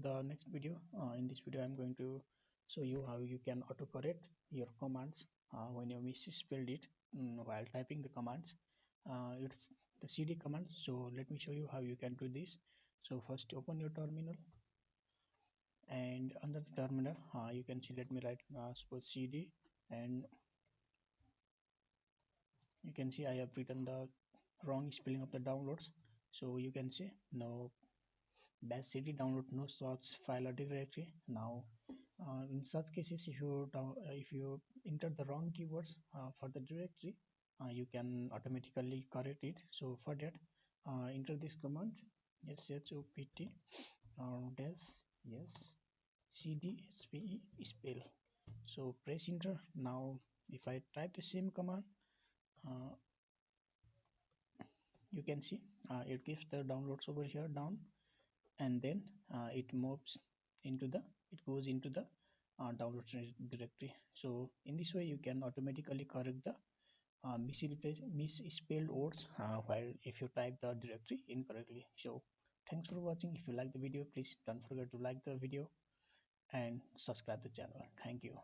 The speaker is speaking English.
to the next video. In this video I'm going to show you how you can autocorrect your commands when you misspelled it while typing the commands. It's the cd command, so let me show you how you can do this. So first open your terminal, and under the terminal you can see, let me write suppose cd, and you can see I have written the wrong spelling of the downloads. So you can see no bash cd download no such file or directory. Now in such cases, if you enter the wrong keywords for the directory, you can automatically correct it. So for that, enter this command shopt dash yes cd spe spell. So press enter. Now if I type the same command, uh, you can see it gives the downloads over here down, and then it moves into the it goes into the downloads directory. So in this way you can automatically correct the misspelled words while if you type the directory incorrectly. So thanks for watching. If you like the video, please don't forget to like the video and subscribe the channel. Thank you.